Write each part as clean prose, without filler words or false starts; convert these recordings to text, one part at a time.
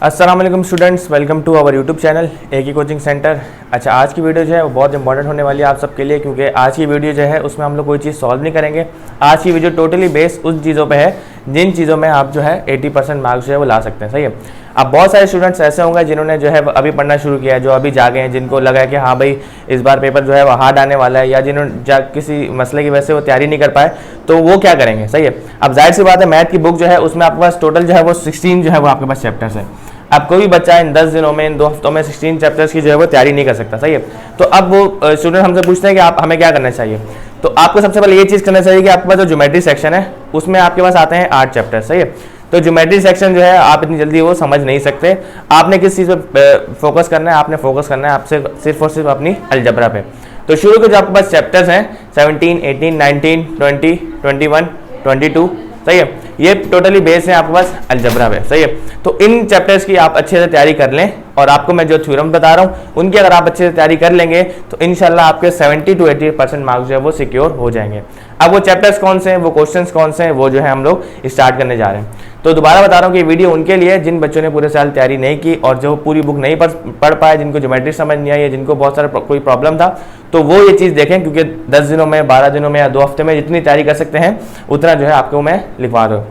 अस्सलाम वालेकुम students, welcome to our YouTube channel एक ही कोचिंग सेंटर। अच्छा, आज की वीडियो जो है वो बहुत इंपॉर्टेंट होने वाली है आप सबके लिए, क्योंकि आज की वीडियो जो है उसमें हम लोग कोई चीज़ सॉल्व नहीं करेंगे। आज की वीडियो टोटली बेस्ड उन चीज़ों पे है जिन चीज़ों में आप जो है 80% मार्क्स जो है वो ला सकते हैं। सही है। अब बहुत सारे स्टूडेंट्स ऐसे होंगे जिन्होंने जो है अभी पढ़ना शुरू किया है, जो अभी जागे हैं, जिनको लगा है कि हाँ भाई इस बार पेपर जो है वो हार्ड आने वाला है, या जिन्होंने किसी मसले की वजह से वो तैयारी नहीं कर पाए, तो वो क्या करेंगे। सही है। अब जाहिर सी बात है, मैथ की बुक जो है उसमें आपके पास टोटल जो है वो 16 जो है वो आपके पास चैप्टर्स है। अब कोई भी बच्चा इन 10 दिनों में, इन 2 हफ्तों में 16 चैप्टर्स की जो है वो तैयारी नहीं कर सकता। सही है। तो अब वो स्टूडेंट हमसे पूछते हैं कि आप हमें क्या करना चाहिए। तो आपको सबसे पहले ये चीज़ करना चाहिए कि आपके पास जो ज्योमेट्री सेक्शन है उसमें आपके पास आते हैं 8 चैप्टर। सही है। तो ज्योमेट्री सेक्शन जो है आप इतनी जल्दी वो समझ नहीं सकते। आपने किस चीज़ पे फोकस करना है, आपने फोकस करना है आपसे सिर्फ और सिर्फ अपनी अलजबरा पे। तो शुरू के जो आपके पास चैप्टर्स हैं 17, 18, 19, 20, 21, 22, सही है, ये टोटली बेस है आपके पास अलजबरा पे। सही है। तो इन चैप्टर्स की आप अच्छे से तैयारी कर लें, और आपको मैं जो थ्योरम बता रहा हूँ उनकी अगर आप अच्छे से तैयारी कर लेंगे तो इंशाल्लाह आपके 70 to 80% मार्क्स जो है वो सिक्योर हो जाएंगे। अब वो चैप्टर्स कौन से हैं, वो क्वेश्चंस कौन से हैं, वो जो है हम लोग स्टार्ट करने जा रहे हैं। तो दोबारा बता रहा हूँ कि वीडियो उनके लिए जिन बच्चों ने पूरे साल तैयारी नहीं की और जो पूरी बुक नहीं पढ़ पाए, जिनको ज्योमेट्री समझ नहीं आई, जिनको बहुत सारा कोई प्रॉब्लम था, तो वो ये चीज़ देखें, क्योंकि 10 दिनों में, 12 दिनों में या 2 हफ्ते में जितनी तैयारी कर सकते हैं उतना जो है आपको मैं लिखवा दूँ।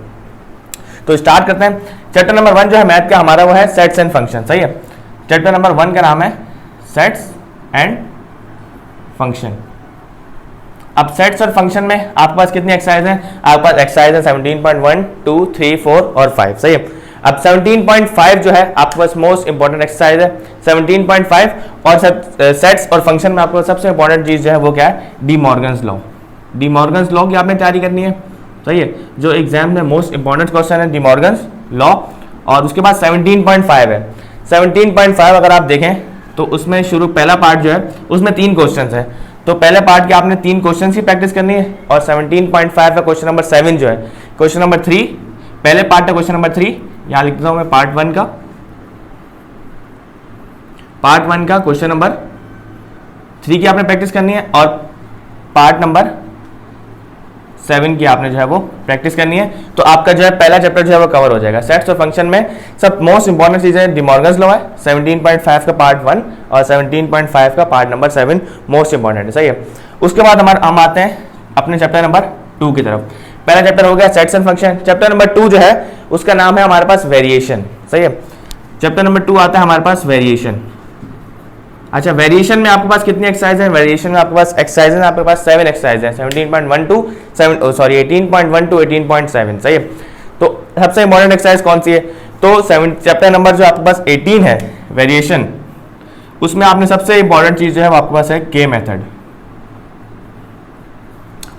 तो स्टार्ट करते हैं। चैप्टर नंबर 1 जो है मैथ का हमारा वो है सेट्स एंड फंक्शन। सही है। चैप्टर नंबर 1 का नाम है सेट्स एंड फंक्शन। अब सेट्स और फंक्शन में आपके पास कितनी एक्सरसाइज हैं? आपके पास एक्सरसाइज है 17.1, 2, 3, 4 और 5। सही है। अब 17.5 जो है आपके पास मोस्ट इंपॉर्टेंट एक्सरसाइज है 17.5, और सेट्स और फंक्शन में आपको सबसे इंपॉर्टेंट चीज जो है वो क्या है? D Morgan's law. D Morgan's law की आपने तैयारी करनी है। सही है। जो एग्जाम में मोस्ट इंपॉर्टेंट क्वेश्चन है डी मॉर्गन्स लॉ। और उसके बाद 17.5 है। 17.5 अगर आप देखें तो उसमें शुरू पहला पार्ट जो है उसमें 3 क्वेश्चन है। तो पहले पार्ट के आपने 3 क्वेश्चन की प्रैक्टिस करनी है, और 17.5 का क्वेश्चन नंबर 7 जो है क्वेश्चन नंबर 3, पहले पार्ट का क्वेश्चन नंबर 3 यहां लिख देता हूं मैं, पार्ट 1 का क्वेश्चन नंबर 3 की आपने प्रैक्टिस करनी है, और पार्ट नंबर 7 की आपने जो है वो प्रैक्टिस करनी है। तो आपका जो है पहला चैप्टर जो है वो कवर हो जाएगा। सेट्स और फंक्शन में सब मोस्ट इंपॉर्टेंट चीजें डी मॉर्गन्स लॉ है, 17.5 का पार्ट 1 और 17.5 का पार्ट नंबर 7 मोस्ट इंपॉर्टेंट है। सही है। उसके बाद हम आते हैं अपने चैप्टर नंबर 2 की तरफ। पहला चैप्टर हो गया sets and function. Chapter number 2 जो है उसका नाम है हमारे पास वेरिएशन। सही है। चैप्टर नंबर 2 आता है हमारे पास वेरिएशन। अच्छा, वेरिएशन में आपके पास कितनी एक्सरसाइज है? वेरिएशन में आपके पास एक्सरसाइज है, आपके पास 7 एक्सरसाइज है, 18.1 to 18.7। सही है। तो सबसे इंपॉर्टेंट एक्सरसाइज कौन सी है? तो चैप्टर नंबर जो आपके पास 18 है वेरिएशन, उसमें आपने सबसे इंपॉर्टेंट चीज जो है वो आपके पास है के मेथड।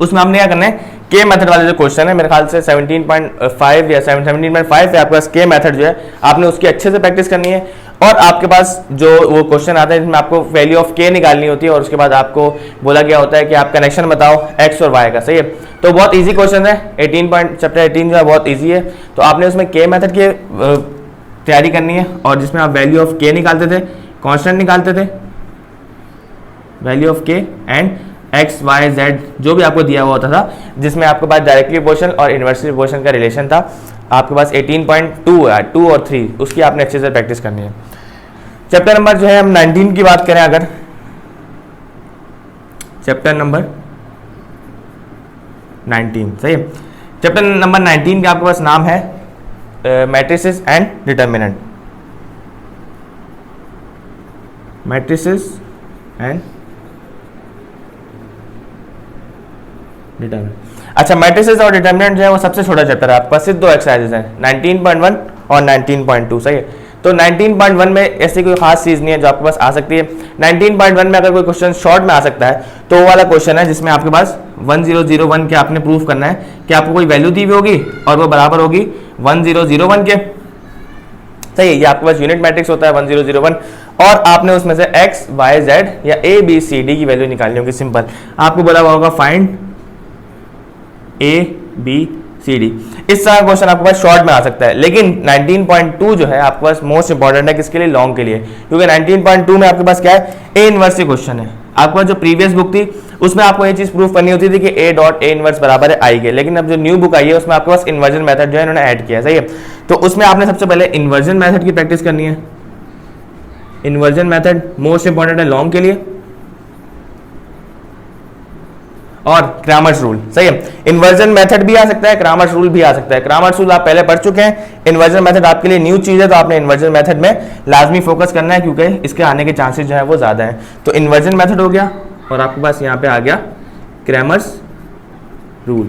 उसमें हमने क्या करना है? के मेथड वाले जो क्वेश्चन है, मेरे ख्याल से 17.5 या 17.5 पे आपके पास के मेथड जो है आपने उसकी अच्छे से प्रैक्टिस करनी है। और आपके पास जो वो क्वेश्चन आता है जिसमें आपको वैल्यू ऑफ के निकालनी होती है, और उसके बाद आपको बोला गया होता है कि आप कनेक्शन बताओ एक्स और वाई का। सही है। तो बहुत इजी क्वेश्चन है। चैप्टर 18 जो है बहुत इजी है। तो आपने उसमें के मेथड की तैयारी करनी है, और जिसमें आप वैल्यू ऑफ के निकालते थे, कॉन्स्टेंट निकालते थे, वैल्यू ऑफ के एंड एक्स वाई जेड जो भी आपको दिया हुआ होता था, जिसमें आपके पास डायरेक्टली प्रोपोर्शनल और इन्वर्सली प्रोपोर्शनल का रिलेशन था। आपके पास 18.2 है, 2 और 3, उसकी आपने अच्छे से प्रैक्टिस करनी है। चैप्टर नंबर जो है हम 19 की बात करें, अगर चैप्टर नंबर 19, सही है। चैप्टर नंबर 19 का आपके पास नाम है matrices and determinant. Matrices and determinant. अच्छा, मैट्रिसेस और डिटर्मिनेंट जो है वो सबसे छोटा चैप्टर है। आपके पास सिर्फ 2 एक्सरसाइजेस हैं, 19.1 और 19.2। सही है। तो 19.1 में ऐसी कोई खास चीज नहीं है जो आपके पास आ सकती है। 19.1 में अगर कोई क्वेश्चन शॉर्ट में आ सकता है तो वो वाला क्वेश्चन है जिसमें आपके पास 1001 के आपने प्रूफ करना है कि आपको कोई वैल्यू दी हुई होगी और वो बराबर होगी 1001 के। सही है। ये आपके पास यूनिट मैट्रिक्स होता है 1001, और आपने उसमें से एक्स वाई जेड या ए बी सी डी की वैल्यू निकालनी होगी। सिंपल। आपको बोला हुआ होगा find A B C D. इस तरह क्वेश्चन आपके पास शॉर्ट में आ सकता है। लेकिन 19.2 जो है आपके पास मोस्ट इंपॉर्टेंट है, किसके लिए? लॉन्ग के लिए। क्योंकि 19.2 में आपके पास क्या है? ए इनवर्स क्वेश्चन है। आपके पास जो प्रीवियस बुक थी उसमें आपको ये चीज प्रूफ करनी होती थी कि ए डॉट ए इनवर्स बराबर है आई के, लेकिन अब जो न्यू बुक आई है उसमें आपके पास इन्वर्जन मेथड जो है इन्होंने ऐड किया है, सही है। तो उसमें आपने सबसे पहले इन्वर्जन मेथड की प्रैक्टिस करनी है। इन्वर्जन मेथड मोस्ट इंपॉर्टेंट है लॉन्ग के लिए, और क्रामर्स रूल, सही है। इन्वर्जन मेथड भी आ सकता है, क्रामर्स रूल भी आ सकता है। क्रामर्स रूल आप पहले पढ़ चुके हैं, इन्वर्जन मेथड आपके लिए न्यू चीज है, तो आपने इन्वर्जन मेथड में लाजमी फोकस करना है क्योंकि इसके आने के चांसेस जो है वो ज्यादा है। तो इन्वर्जन मेथड हो गया और आपके पास यहाँ पे आ गया क्रैमर्स रूल,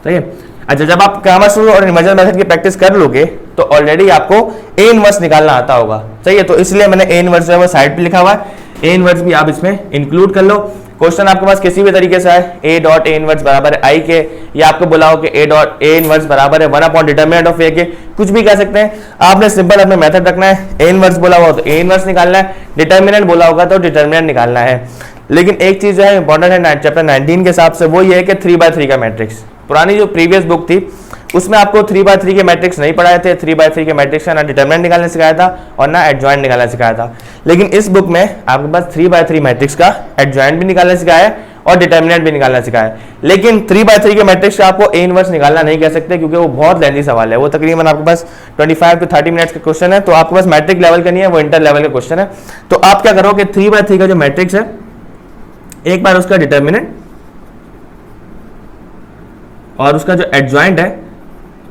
सही है। अच्छा, जब आप क्रैमर्स रूल और इन्वर्जन मेथड की प्रैक्टिस कर लोगे तो ऑलरेडी आपको ए इनवर्स निकालना आता होगा, सही है। तो इसलिए मैंने ए इनवर्स जो है वो साइड पे लिखा हुआ है, ए इनवर्स भी आप इसमें इंक्लूड कर लो। क्वेश्चन आपके पास किसी भी तरीके से है ए डॉट ए इनवर्स बराबर है आई के, या आपको बोला हो कि ए डॉट ए इनवर्स बराबर है 1 अपॉन डिटरमिनेंट ऑफ ए के, कुछ भी कह सकते हैं। आपने सिंपल अपने मेथड रखना है, ए इनवर्स बोला हुआ तो ए इनवर्स निकालना है, डिटरमिनेंट बोला होगा तो डिटरमिनेंट निकालना है। लेकिन एक चीज जो है इंपॉर्टेंट है चैप्टर 19 के हिसाब से, वो ये है कि 3x3 का मैट्रिक्स। पुरानी जो प्रीवियस बुक थी उसमें आपको 3x3 के मैट्रिक्स नहीं पढ़ाए थे। 3x3 के मैट्रिक्स का ना डिटरमिनेंट निकालना सिखाया था और ना एडजॉइंट निकालना सिखाया था। लेकिन इस बुक में आपके पास 3x3 मैट्रिक्स का एडजॉइंट भी निकालना सिखाया है और डिटरमिनेंट भी निकालना सिखाया है। लेकिन 3x3 के मैट्रिक्स का आपको ए इनवर्स निकालना नहीं कह सकते क्योंकि वो बहुत लेंथी सवाल है। वो तकरीबन आपके पास 25 to 30 मिनट्स का क्वेश्चन है, तो आपके पास मैट्रिक लेवल का नहीं है, वो इंटर लेवल का क्वेश्चन है। तो आप क्या करोगे, 3x3 का जो मैट्रिक्स है एक बार उसका डिटरमिनेंट और उसका जो एडजॉइंट है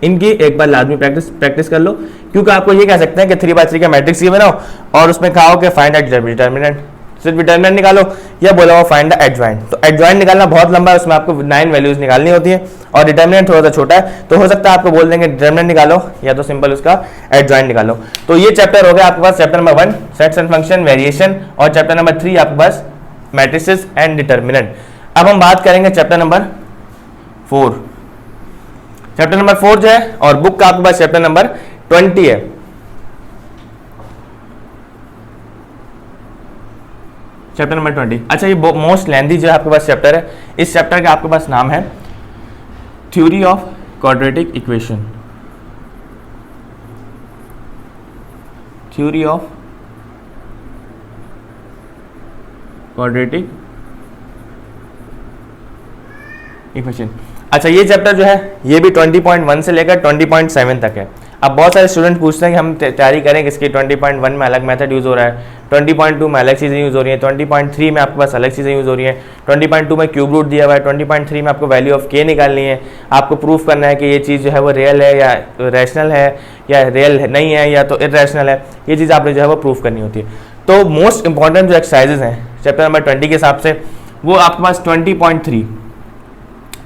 इनकी एक बार लाजमी प्रैक्टिस कर लो, क्योंकि आपको ये कह सकते हैं कि 3x3 का मैट्रिक्स ये बनाओ और उसमें कहा कि फाइंड द डिटरमिनेंट, सिर्फ डिटरमिनेंट निकालो, या बोला हुआ फाइंड द एडजॉइंट। तो एडजॉइंट निकालना बहुत लंबा है, उसमें आपको 9 वैल्यूज निकालनी होती है और डिटरमिनेंट थोड़ा सा छोटा है, तो हो सकता है आपको बोल देंगे डिटरमिनेंट निकालो या तो सिंपल उसका एडजॉइंट निकालो। तो ये चैप्टर हो गया आपके पास chapter number 1 sets and function variation, और चैप्टर नंबर 3 आपके पास मैट्रिसेस एंड डिटरमिनेंट। अब हम बात करेंगे चैप्टर नंबर 4। चैप्टर नंबर 4 जो है, और बुक का आपके पास चैप्टर नंबर 20 है। चैप्टर नंबर 20, अच्छा ये मोस्ट लेंथी जो है आपके पास चैप्टर है। इस चैप्टर का आपके पास नाम है theory of quadratic equation. Theory of quadratic equation. अच्छा, ये चैप्टर जो है ये भी 20.1 से लेकर 20.7 तक है। अब बहुत सारे स्टूडेंट पूछते हैं कि हम तैयारी करें किसकी, 20.1 में अलग मेथड यूज़ हो रहा है, 20.2 में अलग चीज़ें यूज़ हो रही हैं, 20.3 में आपके पास अलग चीज़ें यूज़ हो रही हैं, 20.2 में क्यूब रूट दिया हुआ है, 20.3 में आपको वैल्यू ऑफ के निकालनी है, आपको प्रूफ करना है कि ये चीज़ जो है वो रियल है या रैशनल है, या रियल नहीं है या तो इरैशनल है। ये चीज़ आपने जो है वो प्रूफ करनी होती है। तो मोस्ट इंपॉर्टेंट जो एक्सरसाइजेज हैं चैप्टर नंबर 20 के हिसाब से, वो आपके पास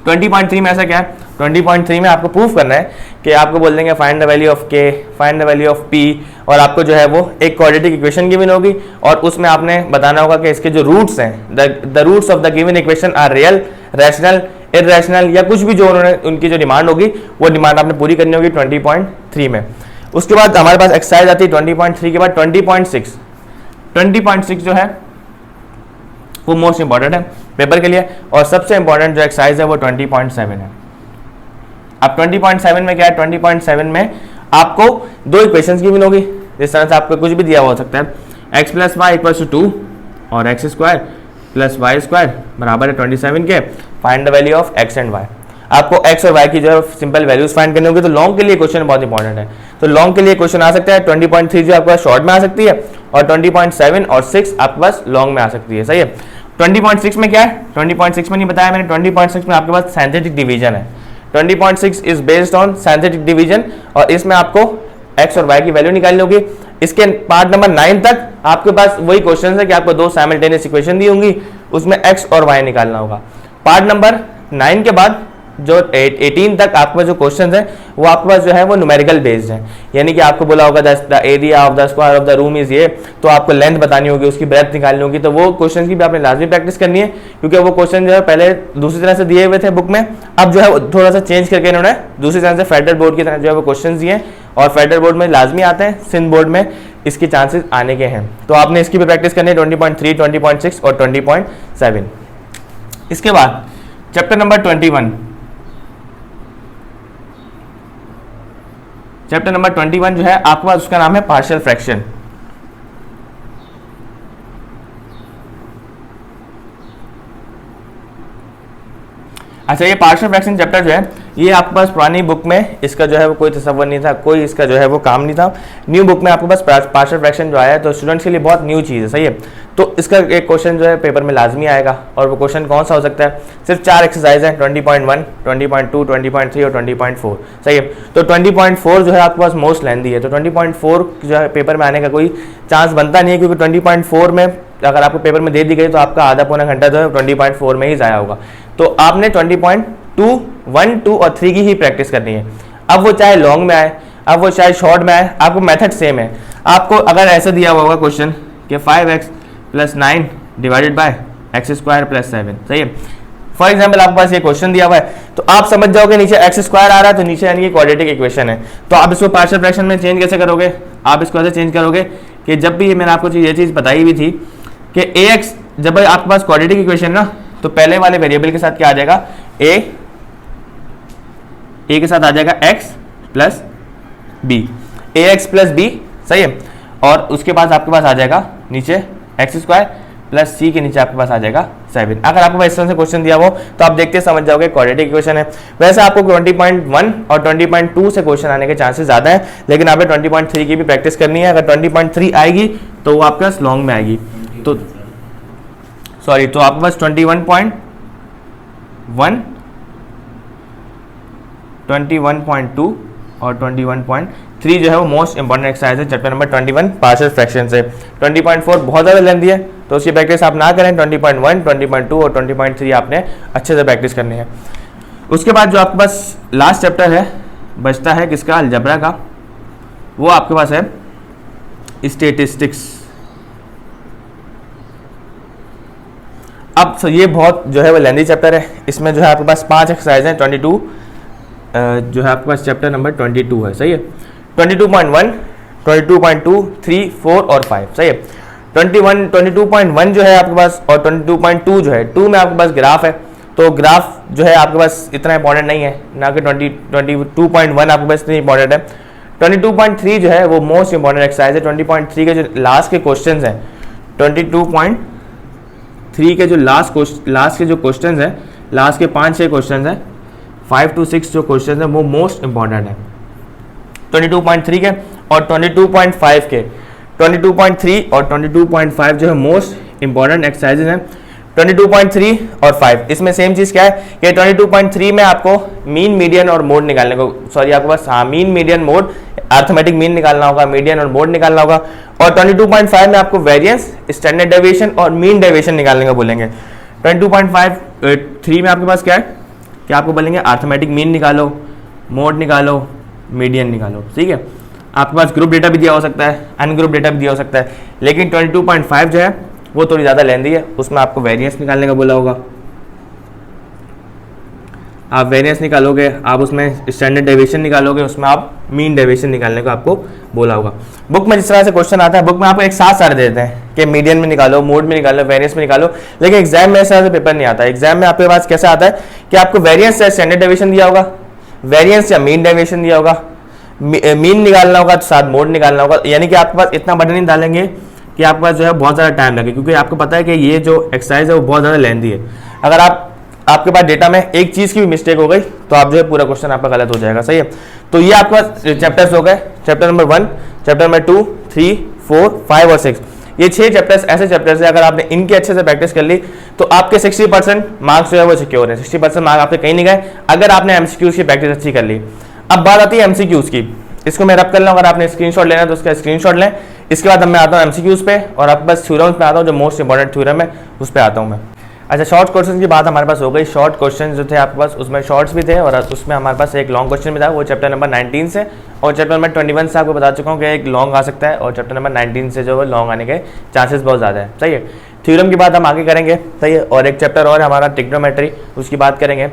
20.3 में ऐसा क्या है, 20.3 में आपको प्रूफ करना है कि आपको बोल देंगे फाइंड द वैल्यू ऑफ के, find the value of P, और आपको जो है वो एक क्वाड्रेटिक इक्वेशन गिवन होगी और उसमें आपने बताना होगा कि इसके जो रूट्स हैं, the roots of the given equation are real, rational, irrational, या कुछ भी जो उन्होंने उनकी जो डिमांड होगी वो डिमांड आपने पूरी करनी होगी 20.3 में। उसके बाद हमारे पास एक्सरसाइज आती है 20.3 के बाद 20.6। 20.6 जो है वो मोस्ट इंपॉर्टेंट है पेपर के लिए, और सबसे इंपॉर्टेंट जो एक्सरसाइज है वो 20.7 है। अब 20.7 में क्या है, 20.7 में आपको दो इक्वेशंस गिवन होगी, जिस तरह से आपको कुछ भी दिया हो सकता है, x + y = 2 और x² + y² बराबर है 27 के, find the value of x and y। आपको x और y की जो है सिंपल वैल्यूज फाइंड करनी होगी। तो लॉन्ग के लिए क्वेश्चन बहुत इंपॉर्टेंट है, तो लॉन्ग के लिए क्वेश्चन आ सकता है 20.3 जो आपके पास शॉर्ट में आ सकती है, और 20.7 और 6 आपके पास लॉन्ग में आ सकती है, सही है। 20.6 में क्या है, 20.6 में नहीं बताया मैंने, 20.6 में आपके पास सिंथेटिक डिवीजन है। 20.6 is based on synthetic division, और इसमें आपको x और y की वैल्यू निकालनी होगी। इसके पार्ट नंबर 9 तक आपके पास वही क्वेश्चन है कि आपको दो साइमल्टेनियस इक्वेशन दी होंगी, उसमें x और y निकालना होगा। पार्ट नंबर 9 के बाद जो 18 तक आपके पास जो क्वेश्चन है वो आपके पास जो है वो न्यूमेरिकल बेस्ड है, यानी कि आपको बोला होगा the area of the square of the room is ये, तो आपको लेंथ बतानी होगी, उसकी ब्रेथ निकालनी होगी। तो वो क्वेश्चन की भी आपने लाजमी प्रैक्टिस करनी है, क्योंकि वो क्वेश्चन जो है पहले दूसरी तरह से दिए हुए थे बुक में, अब जो है थोड़ा सा चेंज करके इन्होंने दूसरी तरह से फेडरल बोर्ड की तरह जो है वो क्वेश्चन दिए, और फेडरल बोर्ड में लाजमी आते हैं, सिंध बोर्ड में इसके चांसेस आने के हैं। तो आपने इसकी भी प्रैक्टिस करनी है 20.3, 20.6 और 20.7। इसके बाद चैप्टर नंबर 21, चैप्टर नंबर 21 जो है आपके पास उसका नाम है पार्शियल फ्रैक्शन। अच्छा, ये पार्शियल फ्रैक्शन चैप्टर जो है ये आपके पास पुरानी बुक में इसका जो है वो कोई तसव्वुर नहीं था, कोई इसका जो है वो काम नहीं था। न्यू बुक में आपके पास पार्शियल फ्रैक्शन जो आया है तो स्टूडेंट्स के लिए बहुत न्यू चीज़ है, सही है। तो इसका एक क्वेश्चन जो है पेपर में लाजमी आएगा, और वो क्वेश्चन कौन सा हो सकता है? सिर्फ 4 एक्सरसाइज हैं, 20.1, 20.2, 20.3 और 20.4, सही है। तो 20.4 जो है आपके पास मोस्ट लेंथी है, तो 20.4 जो है पेपर में आने का कोई चांस बनता नहीं है, क्योंकि 20.4 में अगर आपको पेपर में दे दी गई तो आपका आधा पौना घंटा जो है 20.4 में ही ज़ाया होगा। तो आपने 20.2, 1, 2 और 3 की ही प्रैक्टिस करनी है। अब वो चाहे लॉन्ग में आए, अब वो चाहे शॉर्ट में आए, आपको मेथड सेम है। आपको अगर ऐसा दिया हुआ होगा क्वेश्चन कि 5x + 9 डिवाइडेड बाय x² + 7, सही है। फॉर एग्जाम्पल आपके पास ये क्वेश्चन दिया हुआ है, तो आप समझ जाओगे नीचे x² आ रहा है तो नीचे यानी कि क्वाड्रेटिक इक्वेशन है। तो आप इसको पार्शियल फ्रैक्शन में चेंज कैसे करोगे? आप इसको ऐसे चेंज करोगे कि जब भी मैंने आपको ये चीज़ बताई हुई थी कि ax, जब आपके पास क्वाड्रेटिक इक्वेशन ना, तो पहले वाले वेरिएबल के साथ क्या आ जाएगा? a के साथ आ जाएगा x + b, ax + b, सही है। और उसके बाद आपके पास आ जाएगा नीचे x² + c के नीचे आपके पास आ जाएगा 7। अगर आपको इस तरह से क्वेश्चन दिया हो तो आप देखते समझ जाओगे क्वाड्रेटिक इक्वेशन है। वैसे आपको 20.1 और 20.2 से क्वेश्चन आने के चांसेस ज़्यादा है, लेकिन आपने 20.3 की भी प्रैक्टिस करनी है। अगर 20.3 आएगी तो वो आपके पास लॉन्ग में आएगी, तो सॉरी, तो आपके पास 21.1, 21.2 और 21.3 जो है वो मोस्ट इंपॉर्टेंट एक्सरसाइज है चैप्टर नंबर 21 पार्शियल फ्रैक्शन से। 20.4 बहुत ज़्यादा लेंथी है तो उसकी प्रैक्टिस आप ना करें। 20.1, 20.2 और 20.3 आपने अच्छे से प्रैक्टिस करनी है। उसके बाद जो आपके पास लास्ट चैप्टर है बचता है किसका? अलजबरा का। वो आपके पास है स्टैटिस्टिक्स। अब ये बहुत जो है वो लेंथी चैप्टर है। इसमें जो है आपके पास 5 एक्सरसाइज हैं। 22 जो है आपके पास चैप्टर नंबर 22 है, सही है। 22.1, 22.2, 3, 4 और 5, सही है। 22.1 जो है आपके पास और 22.2 जो है, 2 में आपके पास ग्राफ है, तो ग्राफ जो है आपके पास इतना इंपॉर्टेंट नहीं है, ना कि 22.1 आपके पास इतनी इंपॉर्टेंट है। 22.3 जो है वो मोस्ट इंपॉर्टेंट एक्सरसाइज है। 20.3 के जो लास्ट के क्वेश्चन हैं, 22.3 के जो लास्ट के जो क्वेश्चन हैं, लास्ट के 5-6 क्वेश्चन हैं, 5 to 6 जो क्वेश्चन हैं वो मोस्ट इंपॉर्टेंट है 22.3 के और 22.5 के। 22.3 और 22.5 जो है मोस्ट इंपॉर्टेंट एक्सरसाइजेज हैं। 22.3 और 5 इसमें सेम चीज़ क्या है कि 22.3 में आपको मीन, मीडियन और मोड निकालने को, सॉरी आपके पास हाँ mean, median, mode, arithmetic mean निकालना होगा, मीडियन और मोड निकालना होगा। और 22.5 में आपको वेरिएंस, स्टैंडर्ड डेविएशन और मीन डेविएशन निकालने को बोलेंगे। 22.3 में आपके पास क्या है कि आपको बोलेंगे अर्थमेटिक मीन निकालो, मोड निकालो, मीडियन निकालो, ठीक है। आपके पास ग्रुप डेटा भी दिया हो सकता है, अनग्रुप डेटा भी दिया हो सकता है, लेकिन 22.5 जो है वो थोड़ी ज़्यादा लेंथी है। उसमें आपको वेरिएंस निकालने का बोला होगा, आप वेरिएंस निकालोगे, आप उसमें स्टैंडर्ड डेविएशन निकालोगे, उसमें आप मीन डेविएशन निकालने को आपको बोला होगा। बुक में जिस तरह से क्वेश्चन आता है, बुक में आपको एक साथ सारे देते हैं कि मीडियन में निकालो, मोड में निकालो, वेरिएंस में निकालो, लेकिन एग्जाम में ऐसा पेपर नहीं आता। एग्जाम में आपके पास कैसा आता है कि आपको वेरिएंस या स्टैंडर्ड डेविएशन दिया होगा, वेरिएंस या मीन डेविएशन दिया होगा, मीन निकालना होगा तो साथ मोड निकालना होगा। यानी कि आपके पास इतना बर्डन नहीं डालेंगे कि आपके पास जो है बहुत ज़्यादा टाइम लगे, क्योंकि आपको पता है कि ये जो एक्सरसाइज है वो बहुत ज़्यादा लेंथी है। अगर आपके पास डेटा में एक चीज़ की भी मिस्टेक हो गई तो आप जो है पूरा क्वेश्चन आपका गलत हो जाएगा, सही है। तो ये आपके पास चैप्टर्स हो गए, चैप्टर नंबर 1, चैप्टर नंबर 2, 3, 4, 5 और 6। ये 6 चैप्टर्स ऐसे चैप्टर्स है, अगर आपने इनकी अच्छे से प्रैक्टिस कर ली तो आपके 60% मार्क्स जो है वो सिक्योर है। 60% मार्क्स आपके कहीं नहीं गए अगर आपने एमसीक्यूज की प्रैक्टिस अच्छी कर ली। अब बात आती है एमसीक्यूज की, इसको मैं रब कर लूँ। अगर आपने स्क्रीनशॉट लेना है तो उसका स्क्रीनशॉट लें। इसके बाद मैं आता हूँ एमसीक्यूज पे और आपके पास थ्योरम्स पे आता हूँ, जो मोस्ट इंपॉर्टेंट थ्योरम है उस पर आता हूँ मैं। अच्छा, शॉर्ट क्वेश्चन की बात हमारे पास हो गई। शॉर्ट क्वेश्चन जो थे आपके पास, उसमें शॉर्ट्स भी थे और उसमें हमारे पास एक लॉन्ग क्वेश्चन भी था, वो चैप्टर नंबर 19 से, और चैप्टर नंबर 21 से आपको बता चुका हूँ कि एक लॉन्ग आ सकता है, और चैप्टर नंबर 19 से जो है लॉन्ग आने के चांसेस बहुत ज़्यादा है, सही है। थ्योरम की बात हम आगे करेंगे, सही है। और एक चैप्टर और हमारा ट्रिग्नोमेट्री, उसकी बात करेंगे।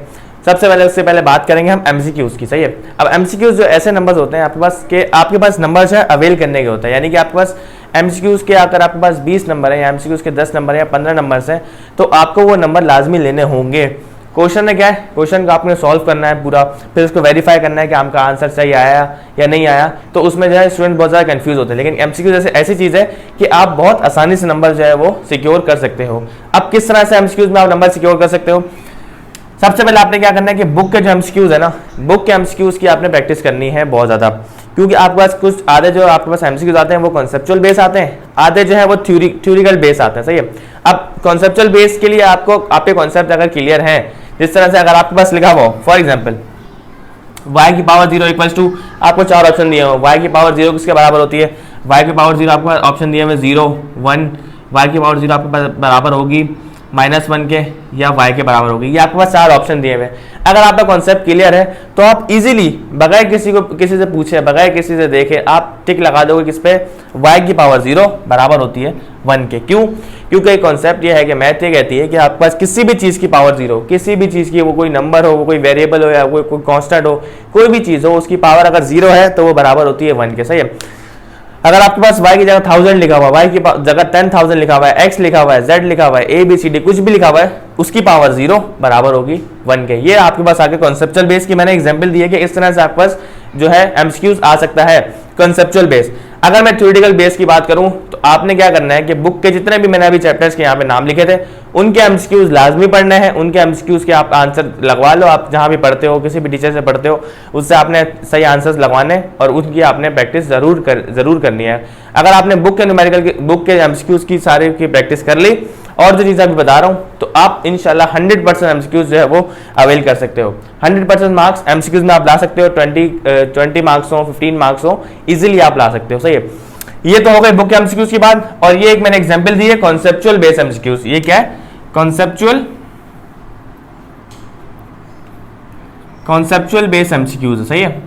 उससे पहले बात करेंगे हम एमसीक्यूज की, सही है। अब एमसीक्यूज जो ऐसे नंबर्स होते हैं आपके पास नंबर्स है अवेल करने के होते हैं, यानी कि आपके पास एमसीक्यूज के अगर आपके पास 20 नंबर है या एमसीक्यूज के 10 नंबर है या 15 नंबर्स हैं तो आपको वो नंबर लाजमी लेने होंगे। क्वेश्चन है क्या है, क्वेश्चन को आपने सॉल्व करना है पूरा, फिर उसको वेरीफाई करना है कि आपका आंसर सही आया या नहीं आया। तो उसमें जो है स्टूडेंट बहुत ज़्यादा कंफ्यूज होते हैं, लेकिन एमसीक्यू जैसे ऐसी चीज़ है कि आप बहुत आसानी से नंबर जो है वो सिक्योर कर सकते हो। अब किस तरह से एमसीक्यूज में आप नंबर सिक्योर कर सकते हो, सबसे पहले आपने क्या करना है कि बुक के जो एमसीक्यूज है ना, बुक के एमसीक्यूज की आपने प्रैक्टिस करनी है बहुत ज़्यादा, क्योंकि आपके पास कुछ आधे जो आपके पास एमसीक्यूज आते हैं वो कॉन्सेप्चुअल बेस आते हैं, आधे जो है वो थ्योरिकल बेस आते हैं, सही है। अब कॉन्सेप्चुअल बेस के लिए आपको आपके कॉन्सेप्ट अगर क्लियर हैं, जिस तरह से अगर आपके पास लिखा हुआ फॉर एग्जाम्पल y की पावर 0 इक्वल्स टू, आपको 4 ऑप्शन दिए हो, y की पावर 0 किसके बराबर होती है, y की पावर 0 आपको ऑप्शन दिए हुए 0 1, y की पावर 0 आपके बराबर होगी -1 के, या y के बराबर होगी, ये आपके पास 4 ऑप्शन दिए हुए। अगर आपका कॉन्सेप्ट क्लियर है तो आप इजीली बगैर किसी से पूछे, बगैर किसी से देखे आप टिक लगा दोगे किस पे, y की पावर 0 बराबर होती है 1 के। क्यों? क्योंकि कॉन्सेप्ट ये है कि मैथ ये कहती है कि आपके पास किसी भी चीज़ की पावर 0, किसी भी चीज़ की, वो कोई नंबर हो, वो कोई वेरिएबल हो, या कोई कांस्टेंट हो, कोई भी चीज़ हो, उसकी पावर अगर 0 है तो वो बराबर होती है 1 के, सही है। अगर आपके पास y की जगह 1000 लिखा हुआ है, y की जगह 10,000 लिखा हुआ है, x लिखा हुआ है, z लिखा हुआ है, a b c d कुछ भी लिखा हुआ है, उसकी पावर 0 बराबर होगी 1 के। ये आपके पास आगे कॉन्सेप्चुअल बेस की मैंने एग्जांपल दी है कि इस तरह से आपके पास जो है एमसीक्यूज आ सकता है कॉन्सेप्चुअल बेस। अगर मैं थ्योरेटिकल बेस की बात करूं तो आपने क्या करना है कि बुक के जितने भी मैंने अभी चैप्टर्स के यहाँ पे नाम लिखे थे, उनके एमसीक्यूज लाजमी पढ़ने हैं, उनके एमसीक्यूज के आप आंसर लगवा लो, आप जहाँ भी पढ़ते हो, किसी भी टीचर से पढ़ते हो, उससे आपने सही आंसर्स लगवाने और उनकी आपने प्रैक्टिस जरूर करनी है। अगर आपने बुक के न्यूमेरिकल बुक के एमसीक्यूज की सारी की प्रैक्टिस कर ली और जो चीज़ अभी बता रहा हूँ, तो आप इंशाल्लाह 100% एमसीक्यूज जो है वो अवेल कर सकते हो। 100% मार्क्स एमसीक्यूज में आप ला सकते हो, 20 मार्क्स हो, 15 मार्क्स हो, इजीली आप ला सकते हो, सही है। ये तो हो गए बुक के एमसीक्यूज की बात। और ये एक मैंने एग्जांपल दी है कॉन्सेप्चुअल बेस एमसीक्यूज। ये क्या है? कॉन्सेप्चुअल बेस एमसीक्यूज, सही है।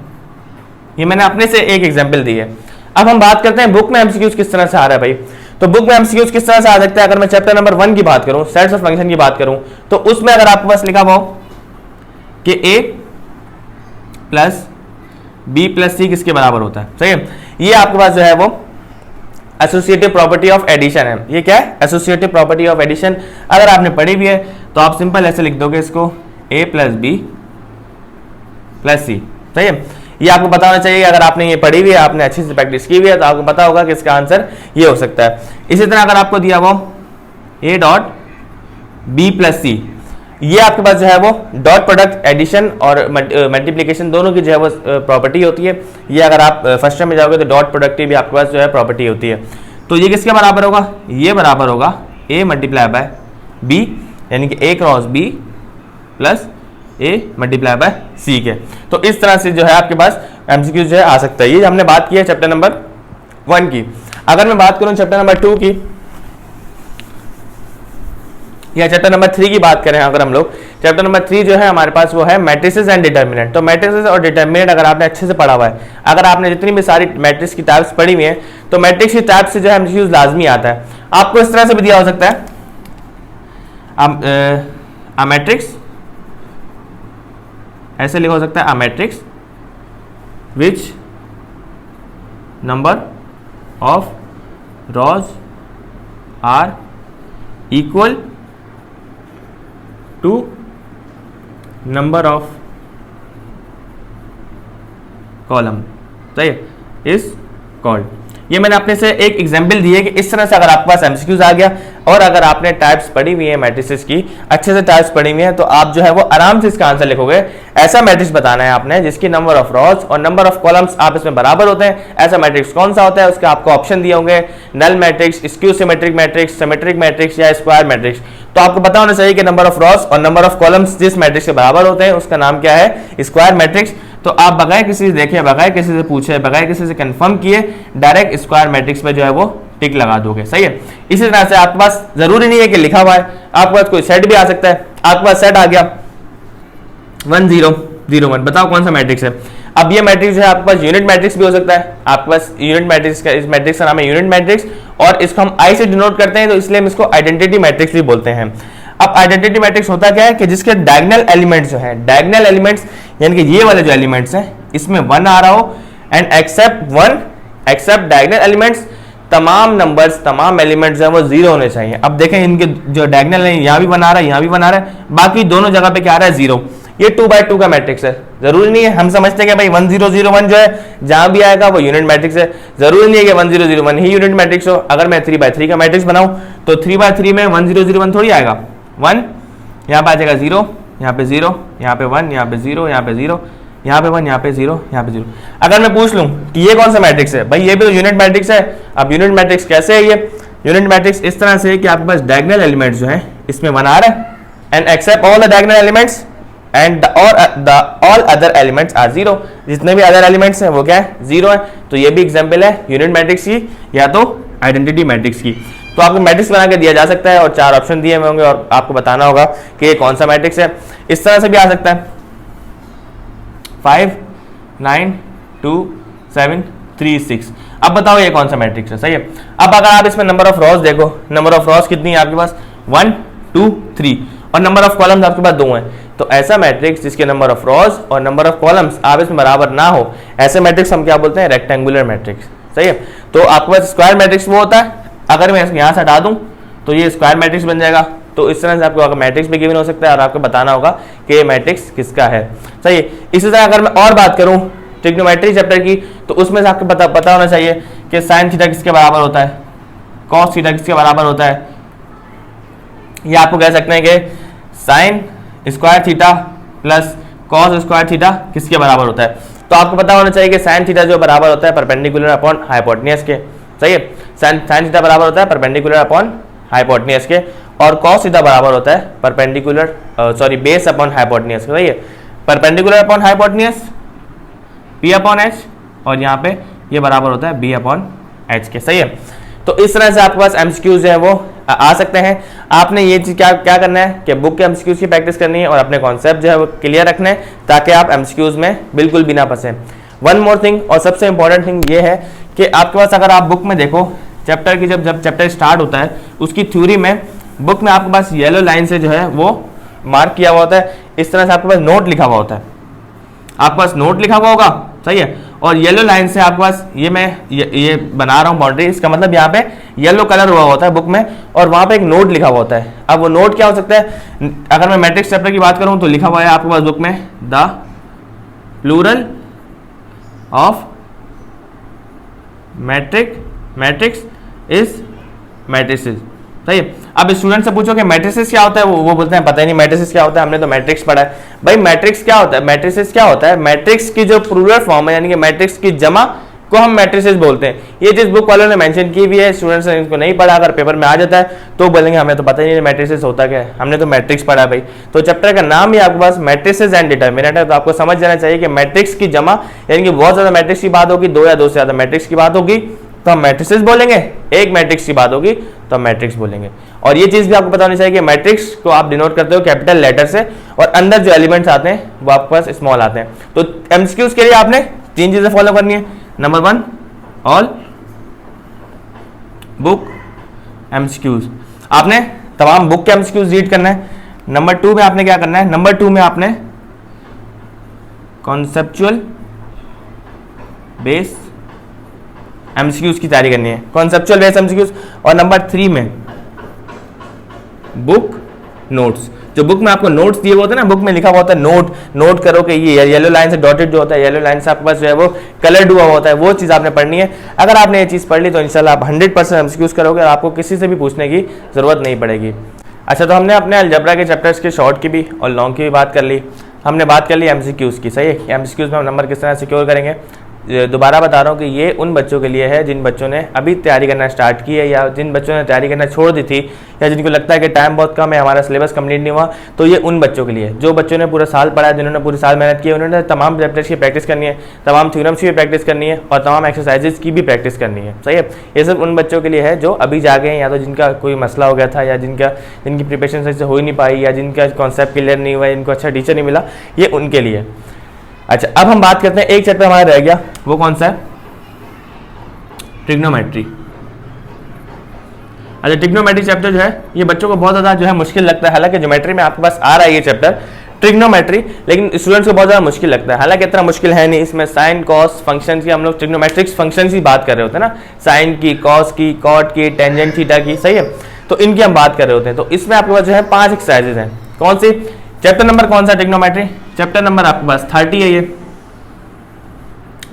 ये मैंने अपने से एक एग्जांपल दी है। अब हम बात करते हैं बुक में एमसीक्यूज किस तरह से आ रहा है भाई। तो बुक में एमसीक्यूज किस तरह से आ सकता है? अगर मैं चैप्टर नंबर 1 की बात करूं, सेट्स ऑफ फंक्शन की बात करूं, तो उसमें अगर आपके पास लिखा हो कि a plus b plus c किसके बराबर होता है, सही है। ये आपके पास जो है वो एसोसिएटिव प्रॉपर्टी ऑफ एडिशन है। ये क्या है? Associative property of addition. अगर आपने पढ़ी भी है तो आप सिंपल ऐसे लिख दोगे इसको, a plus b plus c, सही है। ये आपको पता होना चाहिए। अगर आपने ये पढ़ी हुई है, आपने अच्छी से प्रैक्टिस की हुई है, तो आपको पता होगा कि इसका आंसर ये हो सकता है। इसी तरह अगर आपको दिया हुआ a dot b plus c, ये आपके पास जो है वो डॉट प्रोडक्ट एडिशन और मल्टीप्लिकेशन दोनों की जो है वो प्रॉपर्टी होती है। ये अगर आप फर्स्ट टर्म में जाओगे तो डॉट प्रोडक्ट भी आपके पास जो है प्रॉपर्टी होती है। तो ये किसके बराबर होगा? ये बराबर होगा a मल्टीप्लाई बाय b, यानी कि a cross b plus a multiply by c के। तो इस तरह से जो है आपके पास एमसीक्यू जो है आ सकता है। ये हमने बात की है चैप्टर नंबर 1 की। अगर मैं बात करूं चैप्टर नंबर 2 की या चैप्टर नंबर 3 की बात करें, अगर हम लोग चैप्टर नंबर 3 जो है हमारे पास वो है मैट्रिसेस एंड डिटर्मिनेंट। तो मैट्रिसेस और डिटर्मिनेंट अगर आपने अच्छे से पढ़ा हुआ है, अगर आपने जितनी भी सारी मैट्रिक्स की टाइप्स पढ़ी हुई है, तो मैट्रिक्स की टाइप से जो है एमसीक्यूज लाजमी आता है। आपको इस तरह से भी दिया हो सकता है, अ मैट्रिक्स ऐसे लिखा हो सकता है, a matrix which number of rows are equal to number of column, सही है, इज कॉल्ड। ये मैंने अपने से एक एग्जांपल दी है कि इस तरह से अगर आपके पास एमसीक्यूज आ गया और अगर आपने टाइप्स पढ़ी हुई है मैट्रिसेस की, अच्छे से टाइप्स पढ़ी हुई है, तो आप जो है वो आराम से इसका आंसर लिखोगे। ऐसा मैट्रिक्स बताना है आपने जिसकी नंबर ऑफ रॉज और नंबर ऑफ कॉलम्स आप इसमें बराबर होते हैं। ऐसा मैट्रिक्स कौन सा होता है? उसके आपको ऑप्शन दिए होंगे, null matrix, skew symmetric matrix, symmetric matrix या स्क्वायर मैट्रिक्स। तो आपको पता होना चाहिए कि नंबर ऑफ रॉज और नंबर ऑफ कॉलम्स जिस मैट्रिक्स के बराबर होते हैं उसका नाम क्या है? Square matrix. तो आप बगैर किसी से देखे, बगैर किसी से पूछे, बगैर किसी से कंफर्म किए डायरेक्ट स्क्वायर मैट्रिक्स पे जो है वो टिक लगा दोगे, सही है। इसी तरह से आपके पास जरूरी नहीं है कि लिखा हुआ है, आपके पास कोई सेट भी आ सकता है। आपके पास सेट आ गया 1 0 0 1, बताओ कौन सा मैट्रिक्स है। अब ये मैट्रिक्स जो है आपके पास यूनिट मैट्रिक्स भी हो सकता है। आपके पास यूनिट मैट्रिक्स का, इस मैट्रिक्स का नाम है यूनिट मैट्रिक्स और इसको हम आई से डिनोट करते हैं, तो इसलिए हम इसको आइडेंटिटी मैट्रिक्स भी बोलते हैं। अब आइडेंटिटी मैट्रिक्स होता क्या है कि जिसके डायगोनल एलिमेंट्स जो है, डायगोनल एलिमेंट्स यानी कि ये वाले जो एलिमेंट्स हैं इसमें 1 आ रहा हो एंड एक्सेप्ट डायगोनल एलिमेंट्स, तमाम नंबर्स, तमाम एलिमेंट्स हैं वो 0 होने चाहिए। अब देखें इनके जो डायगोनल है, यहाँ भी 1 आ रहा है, यहाँ भी 1 आ रहा है, बाकी दोनों जगह पे क्या आ रहा है? 0। ये 2 by 2 का मैट्रिक्स है। जरूरी नहीं है, हम समझते हैं कि भाई 1 0 0 1 जो है जहां भी आएगा वो यूनिट मैट्रिक्स है। जरूरी नहीं है कि 1 0 0 1 ही यूनिट मैट्रिक्स हो। अगर मैं 3 by 3 का मैट्रिक्स बनाऊं तो 3 by 3 में 1 0 0 1 थोड़ी आएगा, 1 यहाँ पे आ जाएगा 0, यहाँ पे 0, यहाँ पे 1, यहाँ पे 0, यहाँ पे 0, यहाँ पे 1, यहाँ पे 0, यहाँ पे 0। अगर मैं पूछ लूँ कि ये कौन सा मैट्रिक्स है, भाई ये भी तो यूनिट मैट्रिक्स है। अब यूनिट मैट्रिक्स कैसे है? ये यूनिट मैट्रिक्स इस तरह से है कि आपके पास डायगोनल एलिमेंट्स जो है इसमें 1 आ रहा है, and except all the diagonal elements and all other elements are 0। जितने भी अदर एलिमेंट्स हैं वो क्या है? 0 है। तो ये भी एग्जाम्पल है यूनिट मैट्रिक्स की या तो आइडेंटिटी मैट्रिक्स की। तो आपको मैट्रिक्स बना के दिया जा सकता है और 4 ऑप्शन दिए हुए होंगे और आपको बताना होगा कि ये कौन सा मैट्रिक्स है। इस तरह से भी आ सकता है 5 9 2 7 3 6। अब बताओ ये कौन सा मैट्रिक्स है? सही है। अब अगर आप इसमें नंबर ऑफ रॉज देखो, नंबर ऑफ रॉज कितनी है आपके पास? 1 2 3, और नंबर ऑफ कॉलम्स आपके पास 2 हैं। तो ऐसा मैट्रिक्स जिसके नंबर ऑफ रॉज और नंबर ऑफ कॉलम्स आप इसमें बराबर ना हो, ऐसे मैट्रिक्स हम क्या बोलते हैं? Rectangular matrix. सही है। तो आपके पास स्क्वायर मैट्रिक्स वो होता है, अगर मैं यहाँ से हटा दूं तो ये स्क्वायर मैट्रिक्स बन जाएगा। तो इस तरह से आपको मैट्रिक्स भी गिवन हो सकता है और आपको बताना होगा कि ये मैट्रिक्स किसका है। सही है। इसी तरह अगर मैं और बात करूं ट्रिग्नोमेट्री चैप्टर की, तो उसमें से आपको पता होना चाहिए कि साइन थीटा किसके बराबर होता है, कॉस थीटा किसके बराबर होता है। ये आपको कह सकते हैं कि sine square theta plus cos square theta किसके बराबर होता है। तो आपको पता होना चाहिए कि साइन थीटा जो बराबर होता है परपेंडिकुलर अपॉन हाइपोटेन्यूज के। सही है। साइन थीटा बराबर होता है परपेंडिकुलर अपॉन हाइपोटेन्यूज के, और कॉस थीटा बराबर होता है परपेंडिकुलर बेस अपॉन हाइपोटेन्यूज के। सही है। Perpendicular upon hypotenuse P upon H, और यहाँ पे ये बराबर होता है B अपॉन H के। सही है। तो इस तरह से आपके पास एमसीक्यूज है वो आ सकते हैं। आपने ये चीज क्या करना है कि बुक के एमसीक्यूज की प्रैक्टिस करनी है और अपने कॉन्सेप्ट जो है वो क्लियर रखना है ताकि आप एमसीक्यूज में बिल्कुल भी ना फंसे। वन मोर थिंग, और सबसे इंपॉर्टेंट थिंग ये है कि आपके पास अगर आप बुक में देखो चैप्टर की जब चैप्टर स्टार्ट होता है उसकी थ्योरी में बुक में आपके पास येलो लाइन से जो है वो मार्क किया हुआ होता है। इस तरह से आपके पास नोट लिखा हुआ होता है, आपके पास नोट लिखा हुआ होगा। सही है। और येलो लाइन से आपके पास ये बना रहा हूँ बाउंड्री, इसका मतलब यहाँ पे येलो कलर हुआ होता है बुक में और वहाँ पे एक नोट लिखा हुआ होता है। अब वो नोट क्या हो सकता है? अगर मैं मैट्रिक्स चैप्टर की बात करूँ तो लिखा हुआ है आपके पास बुक में the plural of matrix is matrices. सही है। अब स्टूडेंट से पूछो कि मैट्रिसेस क्या होता है, वो बोलते हैं पता ही नहीं मैट्रिसेस क्या होता है, हमने तो मैट्रिक्स पढ़ा है। भाई मैट्रिक्स क्या होता है? मैट्रिसेस क्या होता है? मैट्रिक्स की जो प्लूरल फॉर्म है यानी कि मैट्रिक्स की जमा को हम मैट्रिसेस बोलते हैं। ये जिस बुक वालों ने मेंशन की भी है, स्टूडेंट्स ने इसको नहीं पढ़ा, अगर पेपर में आ जाता है तो बोलेंगे हमें तो पता ही नहीं मैट्रिसेस होता क्या है, हमने तो मैट्रिक्स पढ़ा भाई। तो चैप्टर का नाम ही आपके पास मैट्रिसेस एंड डिटर्मिनेंट है। तो आपको समझ जाना चाहिए कि मैट्रिक्स की जमा यानी कि बहुत ज्यादा मैट्रिक्स की बात होगी, 2 या 2 से ज्यादा मैट्रिक्स की बात होगी तो हम मैट्रिसेस बोलेंगे, एक मैट्रिक्स की बात होगी तो हम मैट्रिक्स बोलेंगे। और ये चीज भी आपको पता होनी चाहिए कि मैट्रिक्स को आप डिनोट करते हो कैपिटल लेटर से और अंदर जो एलिमेंट्स आते हैं वो आपके पास स्मॉल आते हैं। तो एमसीक्यूज के लिए आपने 3 चीजें फॉलो करनी है। नंबर 1 ऑल बुक एमसीक्यूज, आपने तमाम बुक के एमसीक्यूज रीड करना है। नंबर 2 में आपने क्या करना है? नंबर 2 में आपने कॉन्सेप्चुअल बेस एमसीक्यूज की तैयारी करनी है, कॉन्सेप्चुअल बेस एमसीक्यूज। और नंबर 3 में बुक नोट्स, जो बुक में आपको नोट्स दिए हुए होते हैं ना, बुक में लिखा हुआ होता है नोट करो कि ये येलो लाइन से डॉटेड जो होता है, येलो लाइन से आपके पास जो है वो कलर्ड हुआ होता है, वो चीज़ आपने पढ़नी है। अगर आपने ये चीज़ पढ़ ली तो इंशाल्लाह आप 100% एमसीक्यूज करोगे और आपको किसी से भी पूछने की जरूरत नहीं पड़ेगी। अच्छा, तो हमने अपने अलजेब्रा के चैप्टर्स के शॉर्ट की भी और लॉन्ग की भी बात कर ली, हमने बात कर ली एमसीक्यूज की। सही है। एमसीक्यूज में हम नंबर किस तरह सिक्योर करेंगे? दोबारा बता रहा हूँ कि ये उन बच्चों के लिए है जिन बच्चों ने अभी तैयारी करना स्टार्ट की है या जिन बच्चों ने तैयारी करना छोड़ दी थी या जिनको लगता है कि टाइम बहुत कम है, हमारा सिलेबस कंप्लीट नहीं हुआ। तो ये उन बच्चों के लिए जो बच्चों ने पूरा साल पढ़ा है, जिन्होंने पूरे साल मेहनत की, उन्होंने तमाम चैप्टर्स की प्रैक्टिस करनी है, तमाम थ्योरम्स की भी प्रैक्टिस करनी है और तमाम एक्सरसाइजेज की भी प्रैक्टिस करनी है। सही है। ये सब उन बच्चों के लिए है जो अभी जागे हैं या तो जिनका कोई मसला हो गया था या जिनकी प्रिपरेशन सही से हो ही नहीं पाई या जिनका कॉन्सेप्ट क्लियर नहीं हुआ, जिनको अच्छा टीचर नहीं मिला, ये उनके लिए। अच्छा, अब हम बात करते हैं, एक चैप्टर हमारा रह गया, वो कौन सा है? ट्रिग्नोमेट्री। अच्छा, ट्रिग्नोमेट्री चैप्टर जो है ये बच्चों को बहुत ज़्यादा जो है मुश्किल लगता है। हालांकि ज्योमेट्री में आपके पास आ रहा है ये चैप्टर ट्रिग्नोमेट्री, लेकिन स्टूडेंट्स को बहुत ज़्यादा मुश्किल लगता है। हालांकि इतना मुश्किल है नहीं, इसमें साइन कॉस फंक्शन की हम लोग ट्रिग्नोमेट्रिक्स फंक्शन की बात कर रहे होते हैं ना, साइन की, कॉस की, कॉट की, टेंजेंट थीटा की। सही है। तो इनकी हम बात कर रहे होते हैं। तो इसमें आपके पास जो है 5 एक्सरसाइजेज हैं। कौन सी? चैप्टर नंबर कौन सा? ट्रिग्नोमेट्री चैप्टर नंबर आपके पास 30 है। ये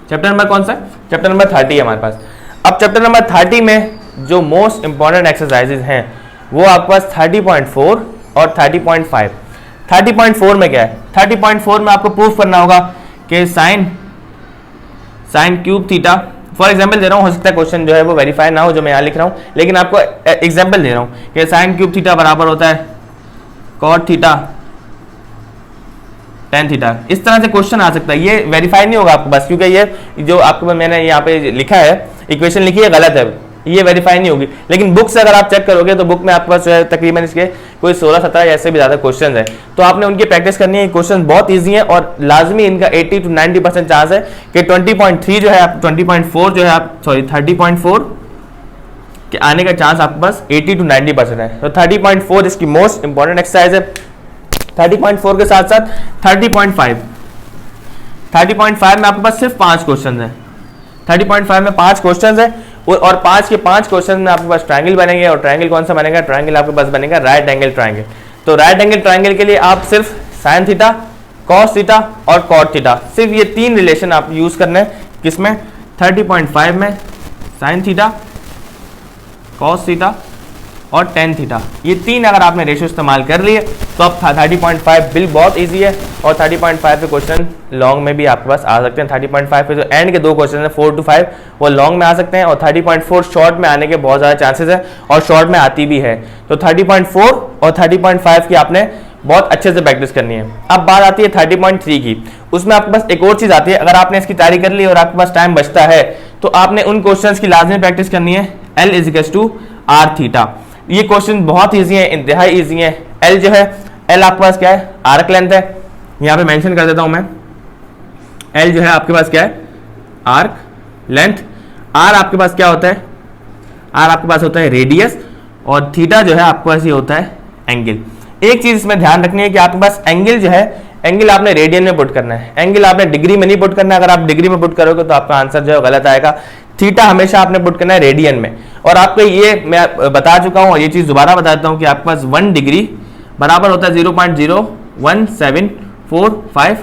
चैप्टर नंबर कौन सा है? चैप्टर नंबर 30 है हमारे पास। अब चैप्टर नंबर 30 में जो मोस्ट इंपॉर्टेंट एक्सरसाइजेज हैं वो आपके पास 30.4 और 30.5। 30.4 में क्या है, 30.4 में आपको प्रूफ करना होगा कि sine cube theta, for example दे रहा हूँ, हो सकता है क्वेश्चन जो है वो वेरीफाई ना हो जो मैं यहाँ लिख रहा हूँ, लेकिन आपको एग्जाम्पल दे रहा हूँ कि साइन क्यूब थीटा बराबर होता है कॉट थीटा टेन थीटा। इस तरह से क्वेश्चन आ सकता है, ये वेरीफाई नहीं होगा आपके पास, क्योंकि ये जो आपको मैंने यहाँ पे लिखा है, इक्वेशन लिखी है, गलत है, ये वेरीफाई नहीं होगी। लेकिन बुक से अगर आप चेक करोगे तो बुक में आपके पास जो है तकरीबन इसके कोई 16-17 ऐसे भी ज़्यादा क्वेश्चन है, तो आपने उनकी प्रैक्टिस करनी है। क्वेश्चन बहुत ईजी है और लाजमी इनका 80 to 90% चांस है कि 20.3 जो है आप 20.4 जो है आप 30.4 के आने का चांस आपके पास 80 to 90% है। तो 30.4 इसकी मोस्ट इंपॉर्टेंट एक्सरसाइज है। 30.4 के साथ साथ 30.5 में आपके पास सिर्फ 5 क्वेश्चन है। 30.5 में 5 क्वेश्चन है और 5 के 5 क्वेश्चन में आपके पास ट्रायंगल बनेंगे। और ट्रायंगल कौन सा बनेगा, ट्रायंगल आपके पास बनेगा राइट एंगल ट्रायंगल। तो राइट एंगल ट्रायंगल के लिए आप सिर्फ साइन थीटा, कॉस थीटा और कॉट थीटा, सिर्फ ये 3 रिलेशन आप यूज करने हैं। किसमें, 30.5 में साइन थीटा, कॉस थीटा और टेन थीटा, ये 3 अगर आपने रेशियो इस्तेमाल कर लिए तो आप 30.5 बिल बहुत इजी है। और 30.5 पे क्वेश्चन लॉन्ग में भी आपके पास आ सकते हैं। 30.5 पे जो एंड के 2 क्वेश्चन हैं 4 to 5 वो लॉन्ग में आ सकते हैं और 30.4 शॉर्ट में आने के बहुत ज़्यादा चांसेस है और शॉर्ट में आती भी है। तो 30.4 और 30.5 की आपने बहुत अच्छे से प्रैक्टिस करनी है। अब बात आती है 30.3 की, उसमें आपके पास एक और चीज़ आती है। अगर आपने इसकी तैयारी कर ली और आपके पास टाइम बचता है तो आपने उन क्वेश्चंस की लाजमी प्रैक्टिस करनी है। L = r थीटा, ये क्वेश्चन बहुत इजी है, इंतहाई इजी है। L जो है, L आपके पास क्या है, आर्क लेंथ है, यहाँ पे मेंशन कर देता हूँ मैं। L जो है आपके पास क्या है, आर्क लेंथ। R आपके पास क्या होता है, R आपके पास होता है रेडियस और थीटा जो है आपके पास ये होता है एंगल। एक चीज इसमें ध्यान रखनी है कि आपके पास एंगल जो है, एंगल आपने रेडियन में पुट करना है, एंगल आपने डिग्री में नहीं पुट करना है। अगर आप डिग्री में पुट करोगे तो आपका आंसर जो है गलत आएगा। थीटा हमेशा आपने पुट करना है रेडियन में। और आपको ये मैं बता चुका हूं और ये चीज दोबारा बताता हूं कि आपके पास 1 डिग्री बराबर होता है 0.0175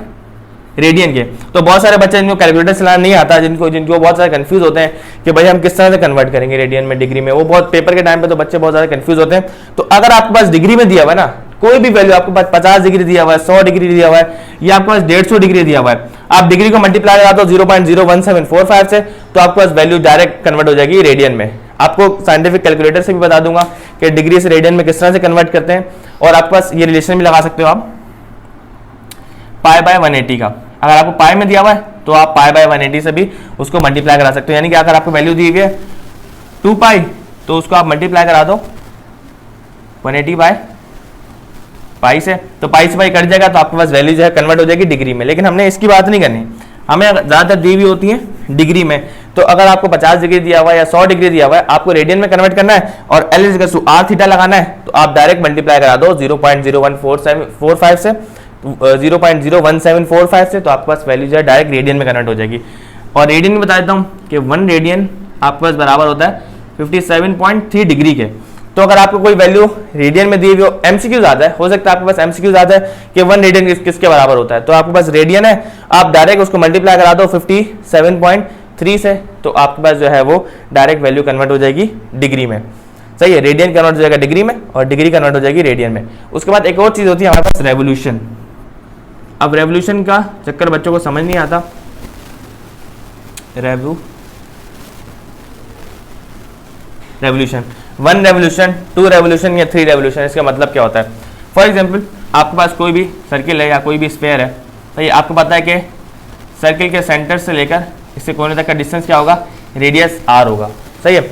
रेडियन के। तो बहुत सारे बच्चे जिनको कैलकुलेटर चलाना नहीं आता, जिनको बहुत सारे कंफ्यूज होते हैं कि भाई हम किस तरह से कन्वर्ट करेंगे रेडियन में डिग्री में, वो बहुत पेपर के टाइम पे तो बच्चे बहुत ज्यादा कंफ्यूज होते हैं। तो अगर आपके पास डिग्री में दिया हुआ है ना, कोई भी वैल्यू आपके पास 50 डिग्री दिया हुआ है, 100 डिग्री दिया हुआ है, या आपके पास 150 डिग्री दिया हुआ है, आप डिग्री को मल्टीप्लाई करा दो 0.01745 से तो आपके पास वैल्यू डायरेक्ट कन्वर्ट हो जाएगी रेडियन में। आपको साइंटिफिक कैलकुलेटर से भी बता दूंगा कि डिग्री से रेडियन में किस तरह से कन्वर्ट करते हैं। और आपके पास ये रिलेशन भी लगा सकते हो आप π/180 का। अगर आपको पाई में दिया हुआ है तो आप π/180 से भी उसको मल्टीप्लाई करा सकते हो। यानी कि अगर आपको वैल्यू दी हुई है 2 पाई तो उसको आप मल्टीप्लाई करा दो 180/पाई से, तो पाई से पाई कट जाएगा तो आपके पास वैल्यू जो है कन्वर्ट हो जाएगी डिग्री में। लेकिन हमने इसकी बात नहीं करनी, हमें ज़्यादातर दी हुई होती है डिग्री में। तो अगर आपको 50 डिग्री दिया हुआ है या 100 डिग्री दिया हुआ है, आपको रेडियन में कन्वर्ट करना है और L = r थीटा लगाना है, तो आप डायरेक्ट मल्टीप्लाई करा दो 0.0145 से 0.01745 से, तो आपके पास वैल्यू जो है डायरेक्ट रेडियन में कन्वर्ट हो जाएगी। और रेडियन में बता देता हूँ कि 1 रेडियन आपके पास बराबर होता है 57.3 डिग्री के। तो अगर आपको कोई वैल्यू रेडियन में दी हुई हो, एमसीक्यू ज़्यादा है, हो सकता है आपके पास एमसीक्यू ज़्यादा है कि 1 रेडियन किसके बराबर होता है, तो आपके पास रेडियन है, आप डायरेक्ट उसको मल्टीप्लाई करा दो 57.3 से, तो आपके पास जो है वो डायरेक्ट वैल्यू कन्वर्ट हो जाएगी डिग्री में। सही है, रेडियन कन्वर्ट हो जाएगा डिग्री में और डिग्री कन्वर्ट हो जाएगी रेडियन में। उसके बाद एक और चीज़ होती है हमारे पास रेवोल्यूशन। अब रेवोल्यूशन का चक्कर बच्चों को समझ नहीं आता। रेवोल्यूशन 1 रेवोल्यूशन, 2 रेवोल्यूशन या 3 रेवोल्यूशन, इसका मतलब क्या होता है। फॉर एग्जाम्पल आपके पास कोई भी सर्किल है या कोई भी स्फीयर है, तो ये आपको पता है कि सर्किल के सेंटर से लेकर इससे कोने तक का डिस्टेंस क्या होगा, रेडियस r होगा। सही है,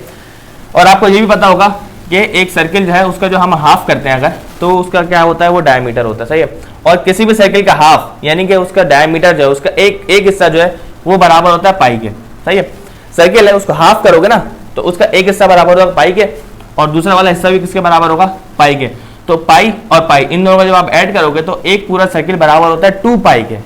और आपको ये भी पता होगा कि एक सर्किल जो है उसका जो हम हाफ करते हैं अगर, तो उसका क्या होता है, वो डायमीटर होता है। सही है, और किसी भी सर्किल का हाफ यानी कि उसका डायमीटर जो है, उसका एक हिस्सा जो है वो बराबर होता है पाई के। सही है, सर्किल है उसको हाफ करोगे ना तो उसका एक हिस्सा बराबर होगा पाई के और दूसरा वाला हिस्सा भी किसके बराबर होगा, पाई के। तो पाई और पाई इन दोनों का जब आप ऐड करोगे तो एक पूरा सर्किल बराबर होता है 2 पाई के।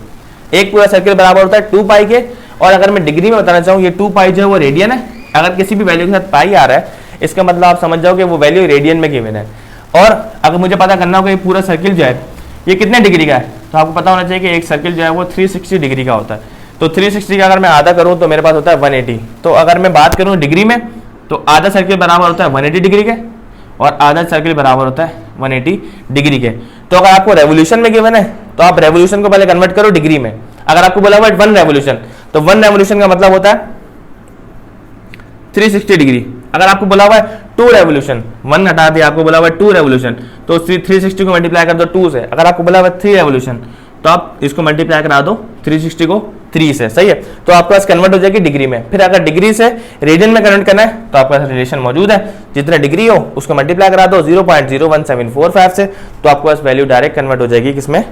एक पूरा सर्किल बराबर होता है 2 पाई के। और अगर मैं डिग्री में बताना चाहूँ, ये 2 पाई जो है वो रेडियन है। अगर किसी भी वैल्यू के साथ पाई आ रहा है, इसका मतलब आप समझ जाओ कि वो वैल्यू रेडियन में गिवन है। और अगर मुझे पता करना हो कि पूरा सर्किल जो है ये कितने डिग्री का है, तो आपको पता होना चाहिए कि एक सर्किल जो है वो 360 डिग्री का होता है। तो 360 का अगर मैं आधा करूँ तो मेरे पास होता है 180। तो अगर मैं बात करूँ डिग्री में तो आधा सर्किल बराबर होता है 180 डिग्री के और आधा सर्किल बराबर होता है 180 डिग्री के। तो अगर आपको रेवोल्यूशन में गिवन है तो आप रेवोल्यूशन को पहले कन्वर्ट करो डिग्री में। अगर आपको बोला हुआ है 1 रेवोल्यूशन, तो 1 रेवोल्यूशन का मतलब होता है 360 डिग्री। अगर आपको बोला हुआ है 2 रेवोल्यूशन, 1 हटा दिया, आपको बोला हुआ है 2 रेवोल्यूशन, तो 360 को मल्टीप्लाई कर दो 2 से। अगर आपको बोला हुआ है 3 रेवोल्यूशन, तो आप इसको मल्टीप्लाई करा दो 360 को 3 से, सही है। तो आपके पास कन्वर्ट हो जाएगी डिग्री में। फिर अगर डिग्री से रेडियन में कन्वर्ट करना है तो आपके पास रिलेशन मौजूद है, जितना डिग्री हो उसको मल्टीप्लाई करा दो 0.01745 से, तो आपके पास वैल्यू डायरेक्ट कन्वर्ट हो जाएगी किसमें,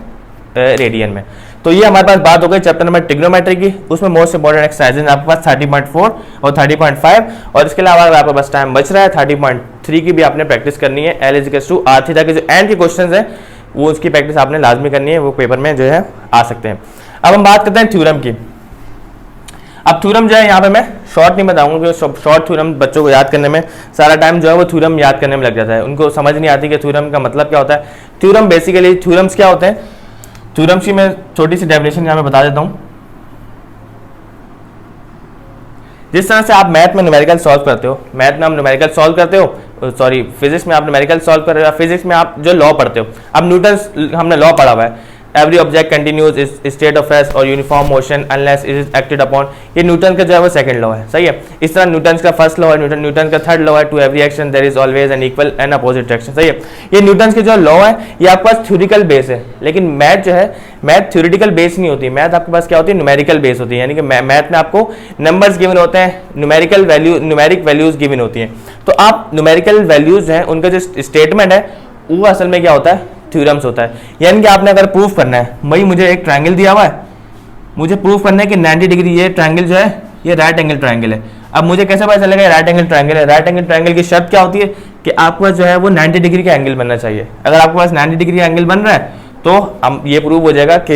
रेडियन में। तो ये हमारे पास बात हो गई चैप्टर नंबर ट्रिग्नोमेट्री की। उसमें मोस्ट इंपॉर्टेंट एक्सरसाइज आपके पास 30.4 और 30.5, और इसके अलावा अगर आपके पास टाइम बच रहा है 30.3 की भी आपने प्रैक्टिस करनी है। L = R थीटा के जो एंड के क्वेश्चन है वो उसकी प्रैक्टिस आपने लाजमी करनी है, वो पेपर में जो है आ सकते हैं। अब हम बात करते हैं थ्योरम की। अब थ्योरम जो है यहाँ पे मैं शॉर्ट नहीं बताऊंगा, क्योंकि शॉर्ट थ्योरम बच्चों को याद करने में सारा टाइम जो है वो थ्योरम याद करने में लग जाता है, उनको समझ नहीं आती कि थ्योरम का मतलब क्या होता है। थ्योरम बेसिकली थ्योरम्स क्या होते हैं, थ्योरम्स की मैं छोटी सी डेफिनेशन यहाँ पे बता देता हूँ। जिस तरह से आप मैथ में न्यूमेरिकल सॉल्व करते हो, मैथ में आप न्यूमेरिकल सॉल्व करते हो, सॉरी फिजिक्स में आप न्यूमेरिकल सॉल्व कर रहे हो, फिजिक्स में आप जो लॉ पढ़ते हो, अब न्यूटन हमने लॉ पढ़ा हुआ है, every object continues is state of rest और uniform motion unless it is acted upon, ये न्यूटन का जो है वो सेकंड लॉ है, सही है। इस तरह न्यूटन का फर्स्ट लॉ है, न्यूटन का थर्ड लॉ है, to every action there is always an equal and opposite direction, सही है। ये न्यूटन के जो लॉ है ये आपके पास थ्योरिटिकल बेस है, लेकिन मैथ जो है मैथ थ्योरिटिकल बेस नहीं होती, मैथ आपके पास क्या होती है, न्यूमेरिकल बेस होती है। यानी कि मैथ में आपको नंबर्स गिवन होते हैं, न्यूमेरिक वैल्यूज गिवन होती हैं। तो आप न्यूमेरिकल वैल्यूज हैं उनका जो स्टेटमेंट है वो असल में क्या होता है, थ्योरम्स होता है। यानी कि आपने अगर प्रूफ करना है, भाई मुझे एक ट्रायंगल दिया हुआ है, मुझे प्रूफ करना है कि 90 डिग्री ये ट्रायंगल जो है ये राइट एंगल ट्रायंगल है। अब मुझे कैसे पता चलेगा राइट एंगल ट्रायंगल है, राइट एंगल ट्रायंगल की शर्त क्या होती है कि आपके पास जो है वो 90 डिग्री का एंगल बनना चाहिए। अगर आपके पास 90 डिग्री का एंगल बन रहा है तो हम ये प्रूव हो जाएगा कि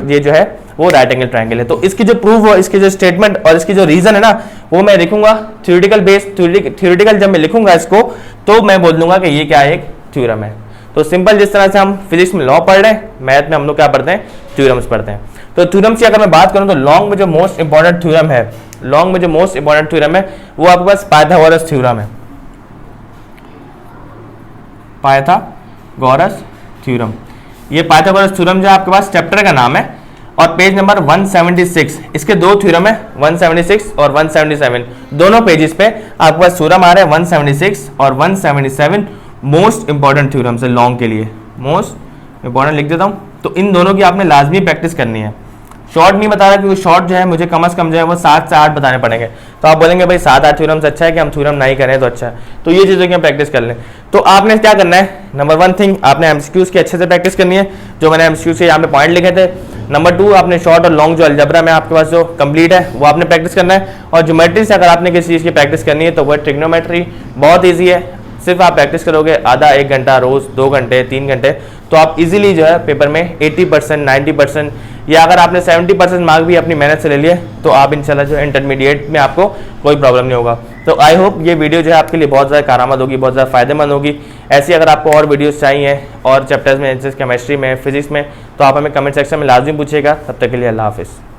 ये जो है वो राइट एंगल ट्रायंगल है। तो इसकी जो प्रूफ हो, इसकी जो स्टेटमेंट और इसकी जो रीजन है ना, वो मैं लिखूंगा थ्योरेटिकल बेस, थ्योरेटिकल जब मैं लिखूंगा इसको तो मैं बोल दूंगा कि ये क्या है, एक थ्योरम है। तो सिंपल जिस तरह से हम फिजिक्स में लॉ पढ़ रहे हैं, मैथ में हम लोग क्या पढ़ते हैं, थ्योरम्स पढ़ते हैं। तो थ्योरम्स की अगर मैं बात करूं तो लॉन्ग में जो मोस्ट इंपॉर्टेंट थ्योरम है, लॉन्ग में जो मोस्ट इंपॉर्टेंट थ्योरम है वो आपके पास पाइथागोरस थ्योरम है, पाइथागोरस थ्योरम। ये पाइथागोरस थ्योरम जो आपके पास चैप्टर का नाम है और पेज नंबर 176, इसके दो थ्योरम है 176 और 177, दोनों पेजेस पे आपके पास थ्योरम आ रहा है 176 और 177 मोस्ट इंपॉर्टेंट थ्योरम्स है लॉन्ग के लिए, मोस्ट इंपॉर्टेंट लिख देता हूँ। तो इन दोनों की आपने लाजमी प्रैक्टिस करनी है। शॉर्ट नहीं बता रहा क्योंकि शॉर्ट जो है मुझे कम से कम जो है वो 7 से 8 बताने पड़ेंगे। तो आप बोलेंगे भाई 7-8 थ्योरम्स अच्छा है कि हम थ्योरम नहीं करें तो अच्छा है, तो ये चीज़ों की हम प्रैक्टिस कर लें। तो आपने क्या करना है, नंबर 1 थिंग आपने एमसीक्यूज की अच्छे से प्रैक्टिस करनी है, जो मैंने एमसीक्यूज के यहाँ पे पॉइंट लिखे थे। नंबर 2 आपने शॉर्ट और लॉन्ग जो अलजबरा में आपके पास जो कंप्लीट है वो आपने प्रैक्टिस करना है। और ज्योमेट्री से अगर आपने किसी चीज़ की प्रैक्टिस करनी है तो वह ट्रिग्नोमेट्री बहुत ईजी है, सिर्फ आप प्रैक्टिस करोगे आधा 1 घंटा रोज, 2 घंटे 3 घंटे, तो आप इजीली जो है पेपर में 80% 90% या अगर आपने 70% मार्क भी अपनी मेहनत से ले लिए तो आप इंशाल्लाह जो इंटरमीडिएट में आपको कोई प्रॉब्लम नहीं होगा। तो आई होप ये वीडियो जो है आपके लिए बहुत ज़्यादा कारआमद होगी, बहुत ज़्यादा फायदेमंद होगी। ऐसी अगर आपको और वीडियोस चाहिए और चैप्टर्स में जैसे केमिस्ट्री में, फिजिक्स में, तो आप हमें कमेंट सेक्शन में लाजमी पूछिएगा। तब तक के लिए अल्लाह हाफिज़।